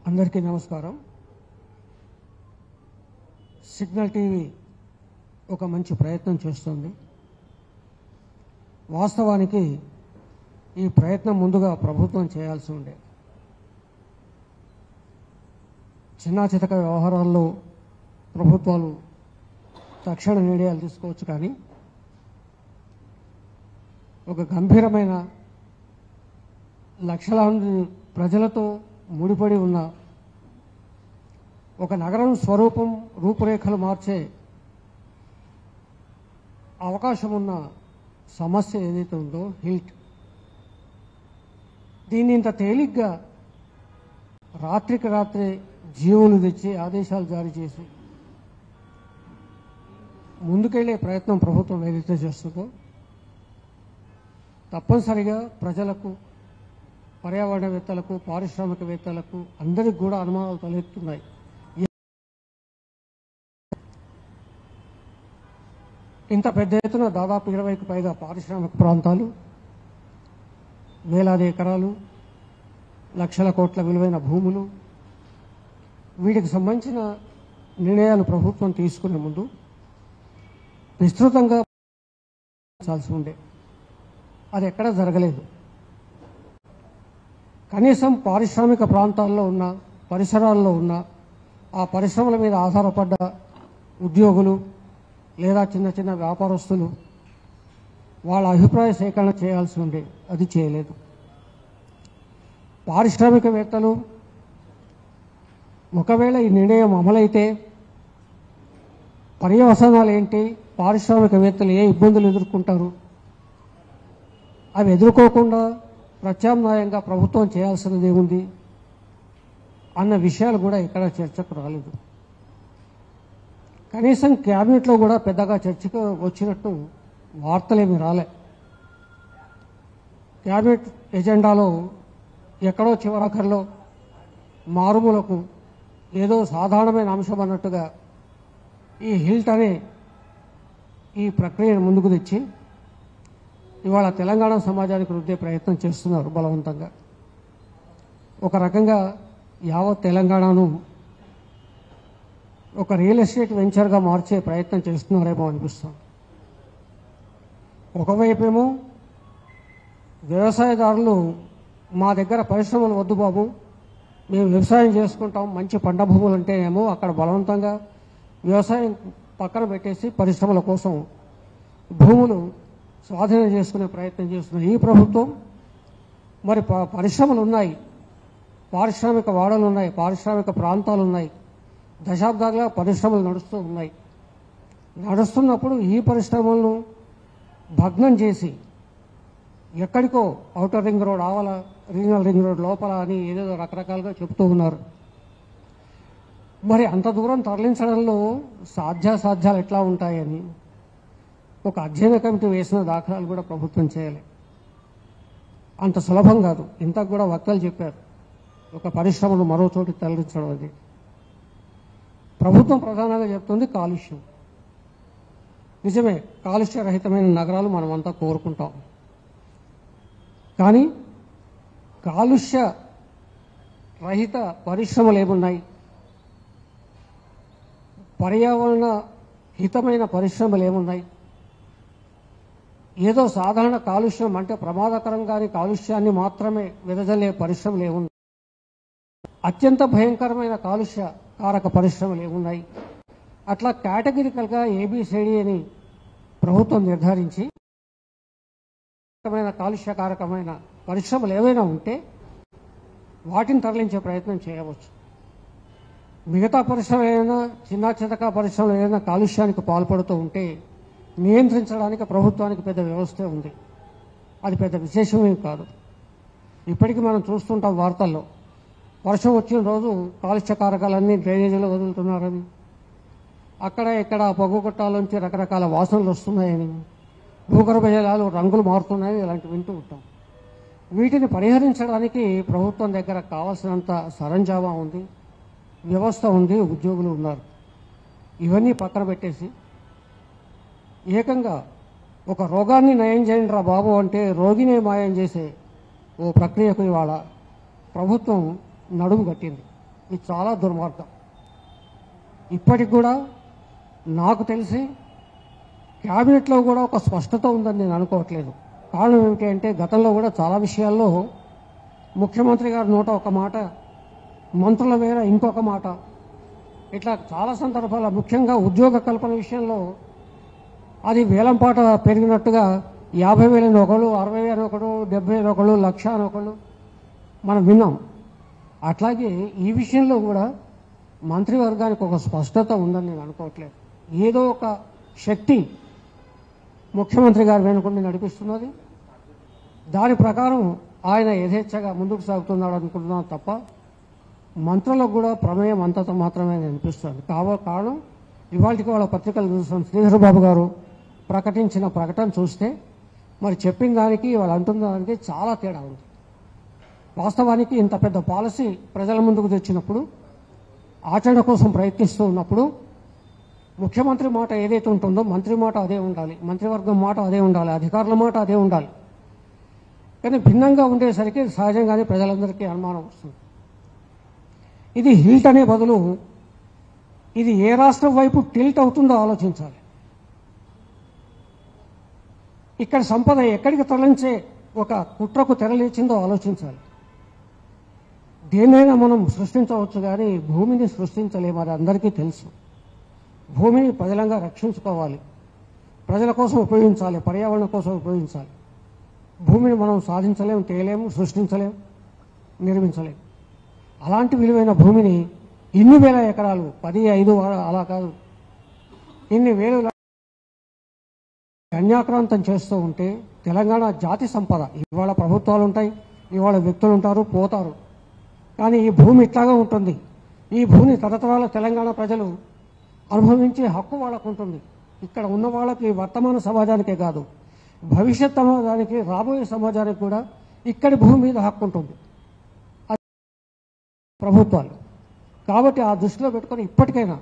అందరికీ నమస్కారం. Signal TV ఒక మంచి ప్రయత్నం చేస్తుంది. వాస్తవానికి ఈ ప్రయత్నం ముందుగా ప్రభుత్వం చేయాల్సి ఉండే. చిన్న చితక వ్యవహారాల్లో ప్రభుత్వాలు తక్షణ నిర్ణయాలు తీసుకోవచ్చు, కానీ ఒక గంభీరమైన లక్షలాది ప్రజలతో ముడిపడి ఉన్న ఒక నగరం స్వరూపం రూపురేఖలు మార్చే అవకాశం ఉన్న సమస్య ఏదైతే ఉందో హిల్ట్, దీన్ని ఇంత తేలిగ్గా రాత్రికి రాత్రే జీవోలు తెచ్చి ఆదేశాలు జారీ చేసి ముందుకెళ్లే ప్రయత్నం ప్రభుత్వం ఏదైతే చేస్తుందో తప్పనిసరిగా ప్రజలకు, పర్యావరణవేత్తలకు, పారిశ్రామికవేత్తలకు అందరికి కూడా అనుమానాలు తలెత్తున్నాయి. ఇంత పెద్ద ఎత్తున దాదాపు 20కి పైగా పారిశ్రామిక ప్రాంతాలు, వేలాది ఎకరాలు, లక్షల కోట్ల విలువైన భూములు, వీటికి సంబంధించిన నిర్ణయాలు ప్రభుత్వం తీసుకునే ముందు విస్తృతంగా చాల్సి ఉండే. అది ఎక్కడా జరగలేదు. కనీసం పారిశ్రామిక ప్రాంతాల్లో ఉన్న, పరిసరాల్లో ఉన్న ఆ పరిశ్రమల మీద ఆధారపడ్డ ఉద్యోగులు లేదా చిన్న చిన్న వ్యాపారస్తులు వాళ్ళ అభిప్రాయ సేకరణ చేయాల్సి ఉండే. అది చేయలేదు. పారిశ్రామికవేత్తలు ఒకవేళ ఈ నిర్ణయం అమలైతే పర్యవసానాలు ఏంటి, పారిశ్రామికవేత్తలు ఏ ఇబ్బందులు ఎదుర్కొంటారు, అవి ఎదుర్కోకుండా ప్రత్యామ్నాయంగా ప్రభుత్వం చేయాల్సినది ఏముంది అన్న విషయాలు కూడా ఇక్కడ చర్చకు రాలేదు. కనీసం క్యాబినెట్లో కూడా పెద్దగా చర్చకు వచ్చినట్టు వార్తలేమి రాలే. క్యాబినెట్ ఎజెండాలో ఎక్కడో చివరాఖరిలో మారుమూలకు ఏదో సాధారణమైన అంశం అన్నట్టుగా ఈ హిల్ట్ అనే ఈ ప్రక్రియను ముందుకు తెచ్చి ఇవాళ తెలంగాణ సమాజానికి రుద్దే ప్రయత్నం చేస్తున్నారు బలవంతంగా. ఒక రకంగా యావత్ తెలంగాణను ఒక రియల్ ఎస్టేట్ వెంచర్గా మార్చే ప్రయత్నం చేస్తున్నారేమో అనిపిస్తుంది. ఒకవైపేమో వ్యవసాయదారులు మా దగ్గర పరిశ్రమలు వద్దు బాబు, మేము వ్యవసాయం చేసుకుంటాం, మంచి పంట భూములు అంటేనేమో అక్కడ బలవంతంగా వ్యవసాయం పక్కన పెట్టేసి పరిశ్రమల కోసం భూములు స్వాధీనం చేసుకునే ప్రయత్నం చేస్తున్న ఈ ప్రభుత్వం మరి పరిశ్రమలు ఉన్నాయి, పారిశ్రామిక వాడలు ఉన్నాయి, పారిశ్రామిక ప్రాంతాలు ఉన్నాయి, దశాబ్దాలుగా పరిశ్రమలు నడుస్తూ ఉన్నాయి. నడుస్తున్నప్పుడు ఈ పరిశ్రమలను భగ్నం చేసి ఎక్కడికో ఔటర్ రింగ్ రోడ్ ఆవల, రీజనల్ రింగ్ రోడ్ లోపల అని ఏదేదో రకరకాలుగా చెబుతూ ఉన్నారు. మరి అంత దూరం తరలించడంలో సాధ్యాసాధ్యాలు ఎట్లా ఉంటాయని ఒక అధ్యయన కమిటీ వేసిన దాఖలాలు కూడా ప్రభుత్వం చేయాలి. అంత సులభం కాదు. ఇంతకు కూడా వక్తలు చెప్పారు, ఒక పరిశ్రమను మరో చోటికి తరలించడం అది. ప్రభుత్వం ప్రధానంగా చెప్తుంది కాలుష్యం. నిజమే, కాలుష్య రహితమైన నగరాలు మనమంతా కోరుకుంటాం. కానీ కాలుష్య రహిత పరిశ్రమలు ఏమున్నాయి, పర్యావరణ హితమైన పరిశ్రమలు ఏమున్నాయి, ఏదో సాధారణ కాలుష్యం అంటే ప్రమాదకరం కాని కాలుష్యాన్ని మాత్రమే వెదజల్లే పరిశ్రమలు ఏమున్నాయి, అత్యంత భయంకరమైన కాలుష్య కారక పరిశ్రమలు ఏమున్నాయి, అట్లా కేటగిరికల్గా ఏబిసిడి అని ప్రభుత్వం నిర్ధారించి కాలుష్యకారకమైన పరిశ్రమలు ఏవైనా ఉంటే వాటిని తరలించే ప్రయత్నం చేయవచ్చు. మిగతా పరిశ్రమలు ఏదైనా, చిన్న చితక పరిశ్రమలు ఏదైనా కాలుష్యానికి పాల్పడుతూ ఉంటే నియంత్రించడానికి ప్రభుత్వానికి పెద్ద వ్యవస్థే ఉంది. అది పెద్ద విశేషమేం కాదు. ఇప్పటికీ మనం చూస్తుంటాం వార్తల్లో, వర్షం వచ్చిన రోజు కాలుష్య కారకాలన్నీ డ్రైనేజీలో వదులుతున్నారని, అక్కడ ఇక్కడ పొగ కొట్టాలోంచి రకరకాల వాసనలు వస్తున్నాయని, భూగర్భ జలాలు రంగులు మారుతున్నాయని ఇలాంటివి వింటూ ఉంటాం. వీటిని పరిహరించడానికి ప్రభుత్వం దగ్గర కావాల్సినంత సరంజామా ఉంది, వ్యవస్థ ఉంది, ఉద్యోగులు ఉన్నారు. ఇవన్నీ పక్కన పెట్టేసి ఏకంగా ఒక రోగాన్ని నయం చేయండి రా బాబు అంటే రోగినే మాయం చేసే ఓ ప్రక్రియకు ఇవాళ ప్రభుత్వం నడుము కట్టింది. ఇది చాలా దుర్మార్గం. ఇప్పటికి కూడా నాకు తెలిసి క్యాబినెట్లో కూడా ఒక స్పష్టత ఉందని నేను అనుకోవట్లేదు. కారణం ఏమిటి అంటే గతంలో కూడా చాలా విషయాల్లో ముఖ్యమంత్రి గారి నోట ఒక మాట, మంత్రుల మేర ఇంకొక మాట, ఇట్లా చాలా సందర్భాల ముఖ్యంగా ఉద్యోగ కల్పన విషయంలో అది వేలంపాట పెరిగినట్టుగా 50,000 అని ఒకళ్ళు, 60,000 అని ఒకడు, 70,000 అని ఒకళ్ళు, 1,00,000 అని ఒకళ్ళు మనం విన్నాం. అట్లాగే ఈ విషయంలో కూడా మంత్రివర్గానికి ఒక స్పష్టత ఉందని నేను అనుకోవట్లేదు. ఏదో ఒక శక్తి ముఖ్యమంత్రి గారి వెనుకుండి నడిపిస్తున్నది. దాని ప్రకారం ఆయన యథేచ్ఛగా ముందుకు సాగుతున్నాడు అనుకుంటున్నాను తప్ప మంత్రులకు కూడా ప్రమేయం అంతంత మాత్రమే అనిపిస్తుంది. కారణం ఇవాళకి వాళ్ళ పత్రికలు చూస్తాం, శ్రీధర్ బాబు గారు ప్రకటించిన ప్రకటన చూస్తే మరి చెప్పిన దానికి వాళ్ళు అంటున్న దానికి చాలా తేడా ఉంది. వాస్తవానికి ఇంత పెద్ద పాలసీ ప్రజల ముందుకు తెచ్చినప్పుడు, ఆచరణ కోసం ప్రయత్నిస్తూ ఉన్నప్పుడు ముఖ్యమంత్రి మాట ఏదైతే ఉంటుందో మంత్రి మాట అదే ఉండాలి, మంత్రివర్గం మాట అదే ఉండాలి, అధికారుల మాట అదే ఉండాలి. కానీ భిన్నంగా ఉండేసరికి సహజంగానే ప్రజలందరికీ అనుమానం వస్తుంది. ఇది హిల్ట్ అనే బదులు ఇది ఏ రాష్ట్రం వైపు టిల్ట్ అవుతుందో ఆలోచించాలి. ఇక్కడ సంపద ఎక్కడికి తరలించే ఒక కుట్రకు తెరలేచిందో ఆలోచించాలి. దేన్నైనా మనం సృష్టించవచ్చు కానీ భూమిని సృష్టించలేము, అది అందరికీ తెలుసు. భూమిని ప్రజలంగా రక్షించుకోవాలి, ప్రజల కోసం ఉపయోగించాలి, పర్యావరణం కోసం ఉపయోగించాలి. భూమిని మనం సాధించలేము, తేలేము, సృష్టించలేము, నిర్మించలేము. అలాంటి విలువైన భూమిని ఇన్ని వేల ఎకరాలు 10, 5 అలా కాదు, ఇన్ని వేలు అన్యాక్రాంతం చేస్తూ ఉంటే తెలంగాణ జాతి సంపద, ఇవాళ ప్రభుత్వాలు ఉంటాయి, ఇవాళ వ్యక్తులు ఉంటారు, పోతారు, కానీ ఈ భూమి ఇట్లాగా ఉంటుంది. ఈ భూమి తరతరాల తెలంగాణ ప్రజలు అనుభవించే హక్కు వాళ్ళకు ఉంటుంది. ఇక్కడ ఉన్న వాళ్ళకి వర్తమాన సమాజానికే కాదు, భవిష్యత్ సమాజానికి, రాబోయే సమాజానికి కూడా ఇక్కడి భూమి మీద హక్కు ఉంటుంది ప్రభుత్వాలు. కాబట్టి ఆ దృష్టిలో పెట్టుకొని ఇప్పటికైనా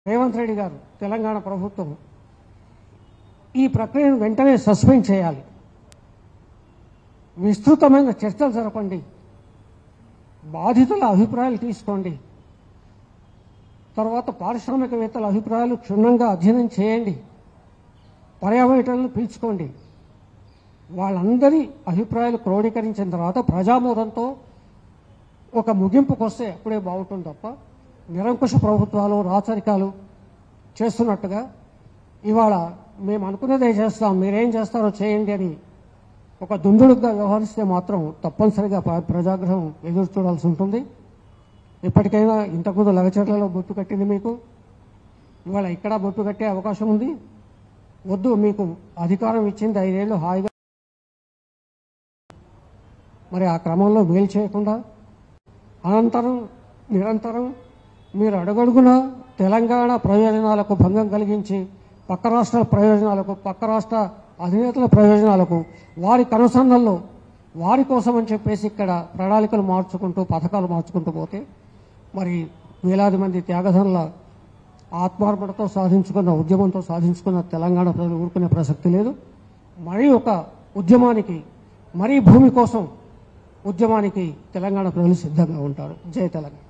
రేవంత్ రెడ్డి గారు, తెలంగాణ ప్రభుత్వం ఈ ప్రక్రియను వెంటనే సస్పెండ్ చేయాలి. విస్తృతమైన చర్చలు జరపండి, బాధితుల అభిప్రాయాలు తీసుకోండి, తర్వాత పారిశ్రామికవేత్తల అభిప్రాయాలు క్షుణ్ణంగా అధ్యయనం చేయండి, పర్యావరణను పిలుచుకోండి. వాళ్ళందరి అభిప్రాయాలు క్రోడీకరించిన తర్వాత ప్రజామోదంతో ఒక ముగింపుకు వస్తే అప్పుడే బాగుంటుంది తప్ప నిరంకుశ ప్రభుత్వాలు, రాచరికాలు చేస్తున్నట్టుగా ఇవాళ మేము అనుకున్నదే చేస్తాం, మీరేం చేస్తారో చేయండి అని ఒక దుందుడుగా వ్యవహరిస్తే మాత్రం తప్పనిసరిగా ప్రజాగ్రహం ఎదురు చూడాల్సి ఉంటుంది. ఇప్పటికైనా ఇంతకుముందు లగచర్లలో బొట్టు కట్టింది మీకు, ఇవాళ ఇక్కడ బొట్టు కట్టే అవకాశం ఉంది. వద్దు, మీకు అధికారం ఇచ్చింది 5 ఏళ్ళు హాయిగా, మరి ఆ క్రమంలో మేలు చేయకుండా అనంతరం నిరంతరం మీరు అడుగడుగున తెలంగాణ ప్రయోజనాలకు భంగం కలిగించి పక్క రాష్ట్రాల ప్రయోజనాలకు, పక్క రాష్ట్ర అధినేతల ప్రయోజనాలకు, వారి కనుసన్నల్లో వారి కోసం అని చెప్పేసి ఇక్కడ ప్రణాళికలు మార్చుకుంటూ, పథకాలు మార్చుకుంటూ పోతే మరి వేలాది మంది త్యాగధనుల ఆత్మార్పణతో సాధించుకున్న, ఉద్యమంతో సాధించుకున్న తెలంగాణ ప్రజలు ఊరుకునే ప్రసక్తి లేదు. మరీ ఒక ఉద్యమానికి, మరీ భూమి కోసం ఉద్యమానికి తెలంగాణ ప్రజలు సిద్ధంగా ఉంటారు. జై తెలంగాణ.